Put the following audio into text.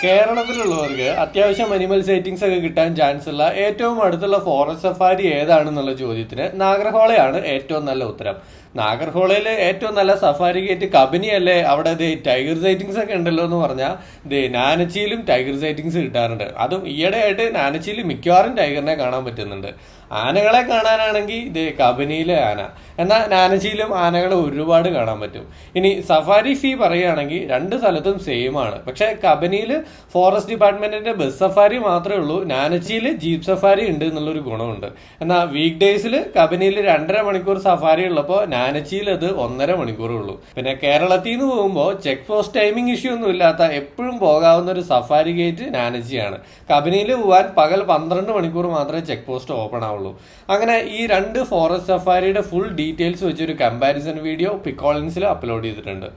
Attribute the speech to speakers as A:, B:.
A: കേരളത്തിലുള്ളവർക്ക് അത്യാവശ്യം animal sightings ഒക്കെ കിട്ടാൻ ചാൻസ് ഉള്ള ഏറ്റവും അടുത്തുള്ള ഫോറസ്റ്റ് സഫാരി ഏതാണെന്നുള്ള ചോദ്യത്തിന് നാഗർഹോളയാണ് ഏറ്റവും നല്ല ഉത്തരം. നാഗർഹോളയിൽ ഏറ്റവും നല്ല സഫാരി ഗേറ്റ് കബനി അല്ലേ? അവിടെ ടൈഗർ സൈറ്റിങ്സ് ഒക്കെ ഉണ്ടല്ലോ എന്ന് പറഞ്ഞാൽ നാനച്ചിയിലും ടൈഗർ സൈറ്റിങ്സ് കിട്ടാറുണ്ട്. അതും ഈയിടെയായിട്ട് നാനച്ചിയിൽ മിക്കവാറും ടൈഗറിനെ കാണാൻ പറ്റുന്നുണ്ട്. ആനകളെ കാണാനാണെങ്കിൽ കബനിയിലെ ആന, എന്നാൽ നാനച്ചിയിലും ആനകളെ ഒരുപാട് കാണാൻ പറ്റും. ഇനി സഫാരി ഫീ പറയുകയാണെങ്കിൽ രണ്ട് സ്ഥലത്തും സെയിം ആണ്. പക്ഷെ കബനിയിൽ ഫോറസ്റ്റ് ഡിപ്പാർട്ട്മെന്റിന്റെ ബസ് സഫാരി മാത്രമേ ഉള്ളൂ, നാനച്ചിയിൽ ജീപ്പ് സഫാരി ഉണ്ട് എന്നുള്ളൊരു ഗുണമുണ്ട്. എന്നാൽ വീക്ക് ഡേയ്സിൽ കബനിയിൽ 2.5 മണിക്കൂർ സഫാരി ഉള്ളപ്പോൾ നാനച്ചിയിൽ അത് 1.5 മണിക്കൂറേ ഉള്ളൂ. പിന്നെ കേരളത്തിൽ നിന്ന് പോകുമ്പോൾ ചെക്ക് പോസ്റ്റ് ടൈമിംഗ് ഇഷ്യൂ ഒന്നും ഇല്ലാത്ത എപ്പോഴും പോകാവുന്ന ഒരു സഫാരി ഗേറ്റ് നാനച്ചിയാണ്. കബനിയിൽ പോകാൻ പകൽ 12 മണിക്കൂർ മാത്രമേ ചെക്ക് പോസ്റ്റ് ഓപ്പൺ ആവുള്ളൂ. അങ്ങനെ ഈ രണ്ട് ഫോറസ്റ്റ് സഫാരിയുടെ ഫുൾ ഡീറ്റെയിൽസ് വെച്ചൊരു കമ്പാരിസൺ വീഡിയോ പിക്കോളിൻസിൽ അപ്ലോഡ് ചെയ്തിട്ടുണ്ട്.